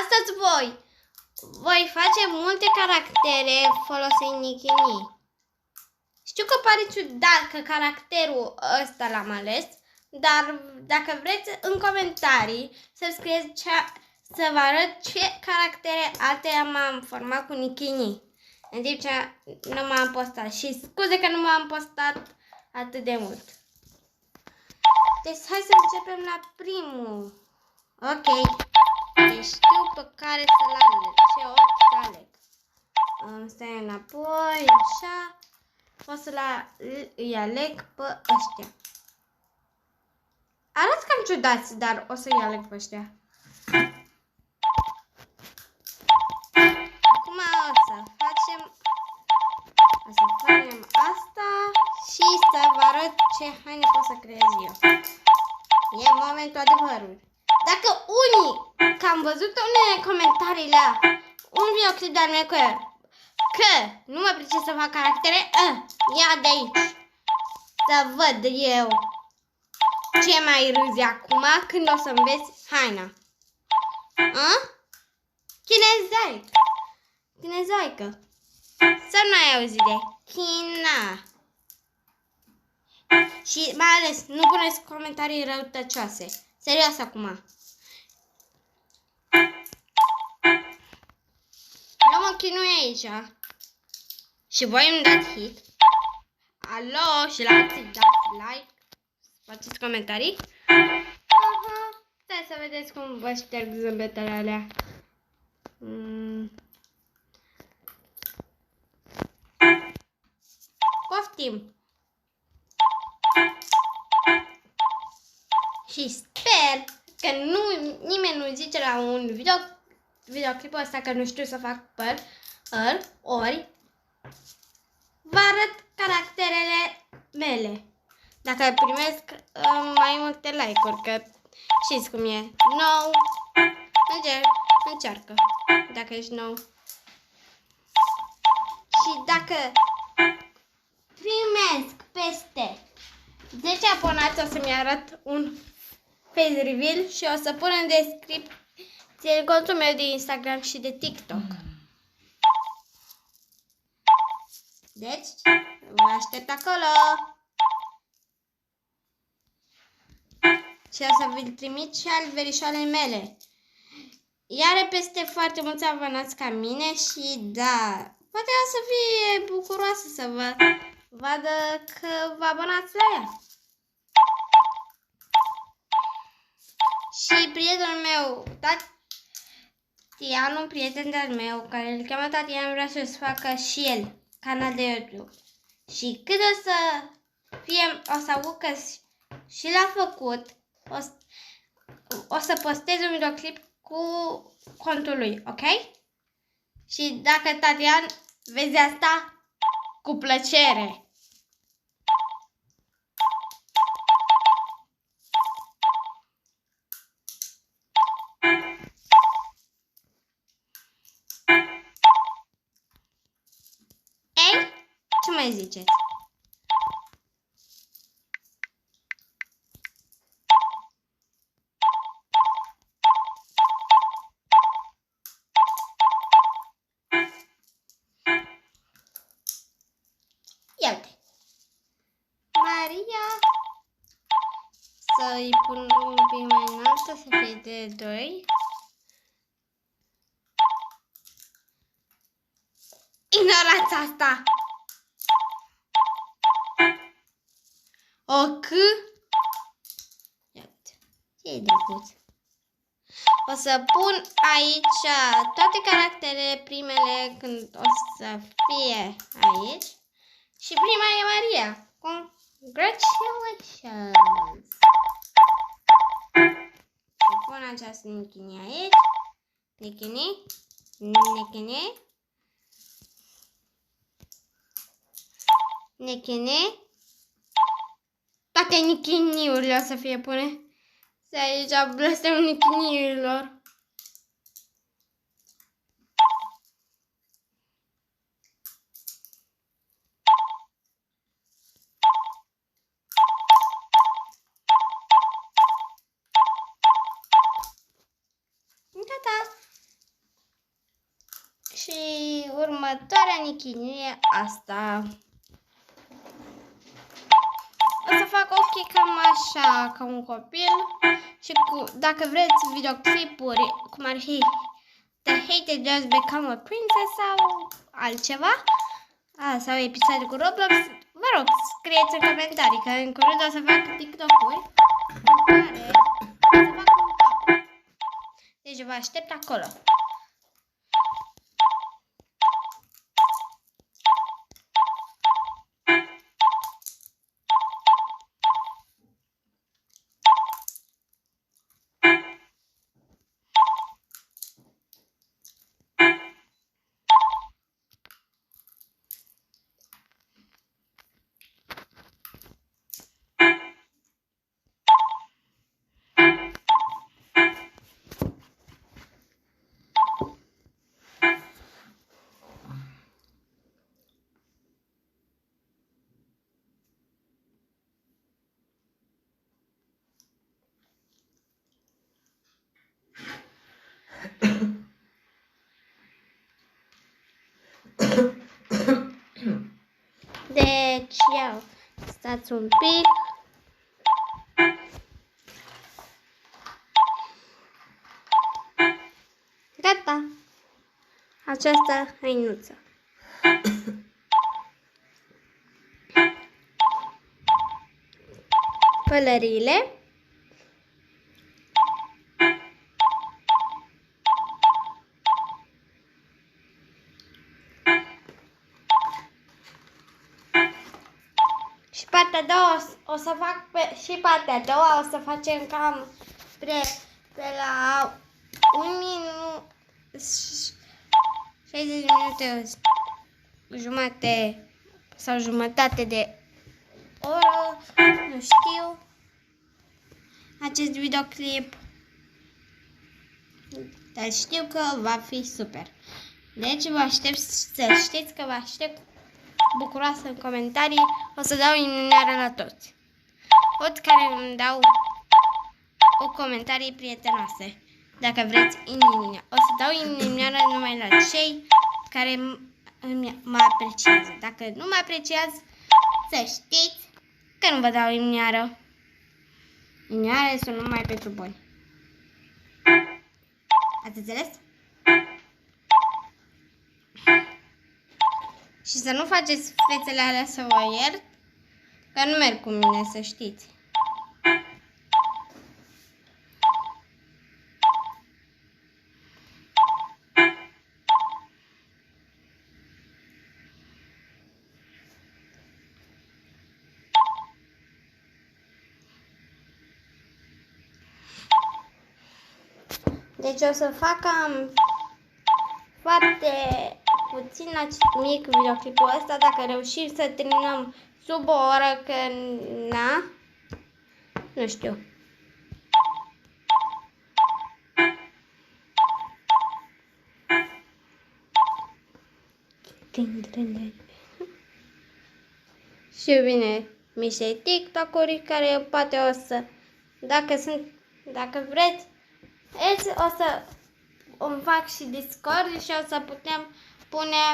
Astăzi voi face multe caractere folosind Nikini. Știu că pare ciudat că caracterul ăsta l-am ales, dar dacă vreți în comentarii să scrieți să vă arăt ce caractere alte am format cu Nikini. În timp ce nu m-am postat și scuze că nu m-am postat atât de mult. Deci hai să începem la primul. Ok. Deci știu pe care să-l aleg. Ce ochi să aleg. Stai înapoi, așa. O să-i aleg pe ăștia. Arăți cam ciudați, dar o să-i aleg pe ăștia. Acum o să facem asta și să vă arăt ce haine pot să creez eu. E momentul adevărului. Dacă unii, că am văzut unele comentarii la un videoclip de-al meu că nu mă pricep să fac caractere, ia de aici. Să văd eu ce mai râzi acum când o să înveți haina. Chinezoică. Să nu ai auzit de China. Și mai ales, nu puneți comentarii răutăcioase. Serios acum. Nu mă chinui aici. Și voi îmi dați hit. Alo, și la alții dați like. Faceți comentarii. Stai să vedeți cum vă șterg zâmbetele alea. Poftim. Și sper că nimeni nu zice la un videoclipul ăsta că nu știu să fac păr, ori vă arăt caracterele mele. Dacă primesc mai multe like-uri, că știți cum e. Nou, încearcă, dacă ești nou. Și dacă primesc peste 10 abonați, o să-mi arăt un face reveal și o să pun în descripție contul meu de Instagram și de TikTok. Deci, vă aștept acolo. Și o să vi-l trimit și al verișoarei mele. Iar peste foarte mulți abonați ca mine și da, poate o să fie bucuroasă să vă vadă că vă abonați la ea. Și prietenul meu, Tatian, un prieten de-al meu, care îl cheamă Tatian, vrea să-și facă și el canal de YouTube. Și cât o să fie, o să aud că și l-a făcut, o să postez un videoclip cu contul lui, ok? Și dacă Tatian vezi asta, cu plăcere. Ei, ce mai ziceți? Iată. Maria. Să-i pun un pic mai înaltă, să fie de 2. Ignorați asta! O C. Iată. E drăguț. O să pun aici toate caracterele primele când o să fie aici. Și prima e Maria. Congratulations! Să pun această Nikini aici. Nikini. Toate Nikiniurile o să fie pune. Să aici blestemul Nikiniurilor. Gata! și următoarea nichinie asta. O să fac ochii cam așa, ca un copil. Și dacă vreți videoclipuri, cum ar fi The Hated Just Become a Princess sau altceva, sau episoade cu Roblox, vă rog, scrieți în comentarii, că în curând o să fac TikTok-uri în care o să fac un top. Deci vă aștept acolo. Deci, iau, stați un pic. Gata. Această hăinuță. Pălăriile. Și partea a doua o să fac și partea a doua o să facem cam pe la 1 minut 60 minute, jumate sau jumătate de oră, nu știu, acest videoclip, dar știu că va fi super. Deci vă aștept să știți că vă aștept bucuroasă în comentarii. O să dau inimioară la toți. Toți care îmi dau o comentarii prietenoase. Dacă vreți inimioară. O să dau inimioară numai la cei care mă apreciază. Dacă nu mă apreciați, să știți că nu vă dau inimioară. Inimioarele sunt numai pentru buni. Ați înțeles? Și să nu faceți fețele alea să vă iert, că nu merg cu mine, să știți. Deci o să fac foarte puțin mic videoclipul ăsta, dacă reușim să terminăm sub o oră, că na, nu știu. Și bine, miște TikTok-uri care poate o să, dacă vreți, o să îmi fac și Discord și o să punem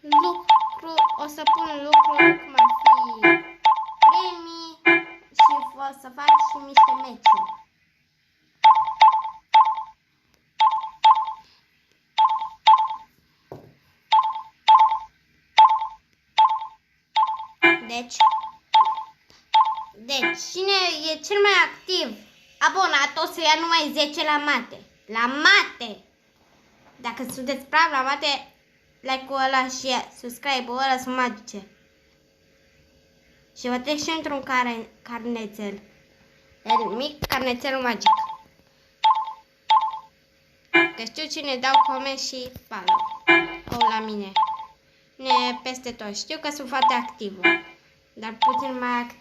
lucru, o să pun lucruri cum ar fi premii și o să fac și niște meciuri. Deci, cine e cel mai activ abonat o să ia numai 10 la mate. La mate! Dacă sunteți praf la mate, like-ul ăla și subscribe-ul ăla sunt magice. Și vă trec și într-un carnețel. Mic carnețelul magic. Că știu cine dau coment și follow. La mine. Peste tot. Știu că sunt foarte activă. Dar puțin mai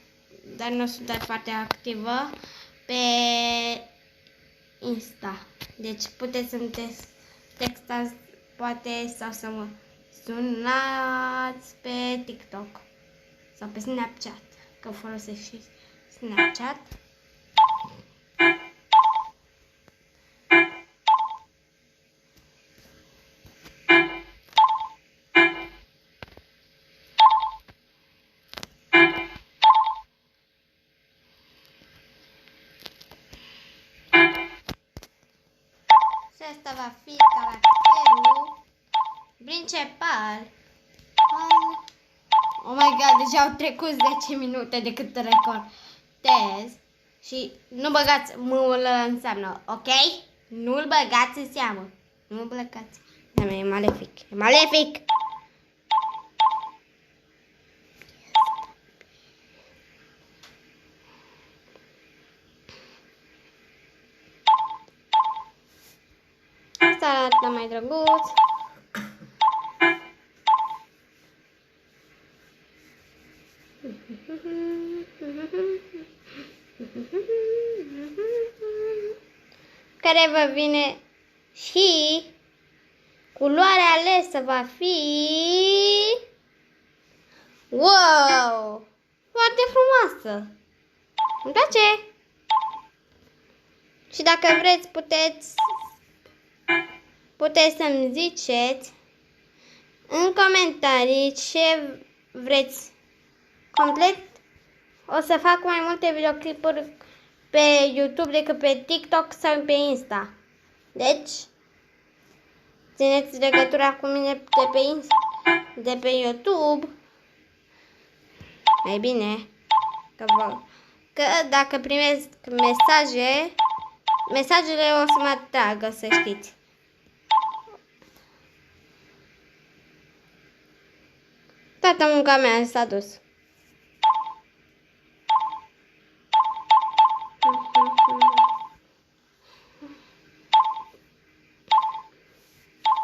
dar nu sunt foarte activă pe Insta. Deci puteți să-mi textați, poate, sau să mă sunați pe TikTok sau pe Snapchat, că folosesc și Snapchat. ăsta va fi caracterul principal. Oh my god, deja au trecut 10 minute de cât recortez. Și nu băgați M-ul ăla înseamnă, ok? Nu-l băgați în seamă. Nu-l băgați. E malefic. E malefic! Asta arată mai drăguț. Care vă vine și culoarea alesă va fi... Wow! Foarte frumoasă! Îmi place! Și dacă vreți, puteți să-mi ziceți în comentarii ce vreți complet. O să fac mai multe videoclipuri pe YouTube decât pe TikTok sau pe Insta. Deci, țineți legătura cu mine de pe YouTube. Mai bine că dacă primesc mesajele o să mă atragă, să știți. Toată munca mea s-a dus.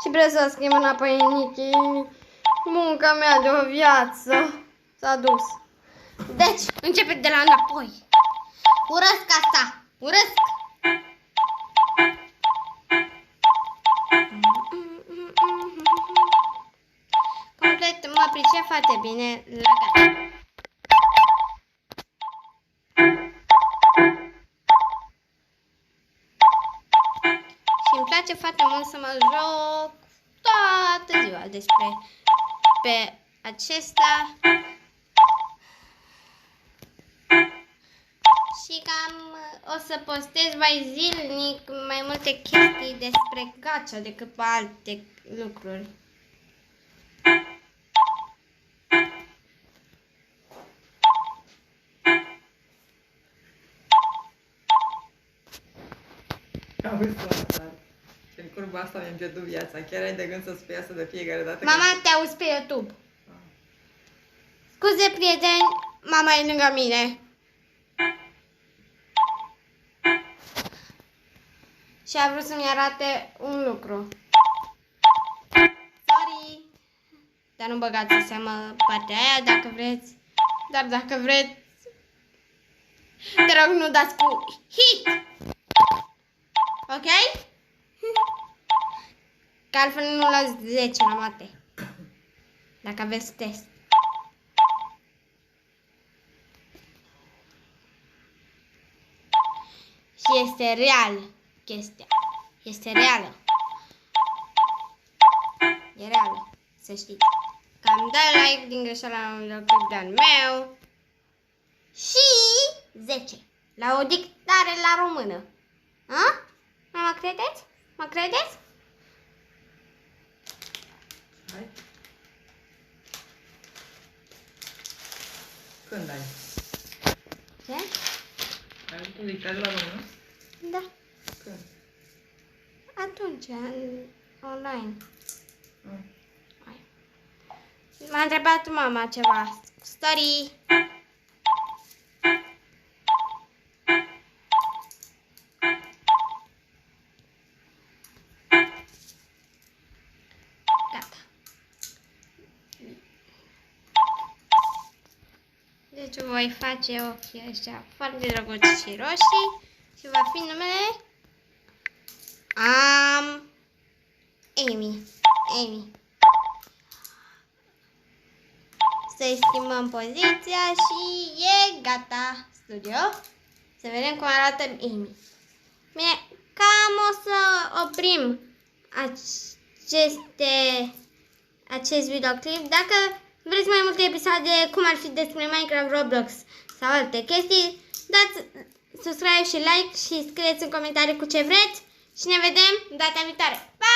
Și vreau să o schimb înapoi în Nicky. Munca mea de o viață s-a dus. Deci, începe de la înapoi. Urăsc asta! Urăsc! Complet mă pricep foarte bine la gata. Și îmi place foarte mult să mă joc toată ziua pe acesta. Și cam o să postez mai zilnic mai multe chestii despre gacha decât pe alte lucruri. Auzi, asta. În curba asta mi-am pierdut viața. Chiar ai de gând să spui asta de fiecare dată? Mama, te auzi pe YouTube. Scuze, prieteni, mama e lângă mine. Și a vrut să-mi arate un lucru. Sorry. Dar nu băgați în seamă partea aia dacă vreți. Dar dacă vreți, te rog, nu dați cu hit. Ok? Că altfel nu luați 10 la mate. Dacă aveți test. Și este real chestia. Este reală. E reală, să știți. Că am dat like din greșeala la un videoclip de-al meu. Și 10 la o dictare la română. A? Mă credeți? Mă credeți? Hai. Când ai? Ce? Ai o dictare la română? Da. Când? Atunci, online. Mm. M-a întrebat mama ceva. Story. Gata. Deci voi face ochii ăștia foarte drăguți și roșii și va fi numele Amy. Să-i schimbăm poziția și e gata studio. Să vedem cum arată Amy. Bine, cam o să oprim acest videoclip. Dacă vreți mai multe episoade, cum ar fi despre Minecraft, Roblox sau alte chestii, dați subscribe și like și scrieți în comentarii cu ce vreți Și ne vedem data viitoare. Pa!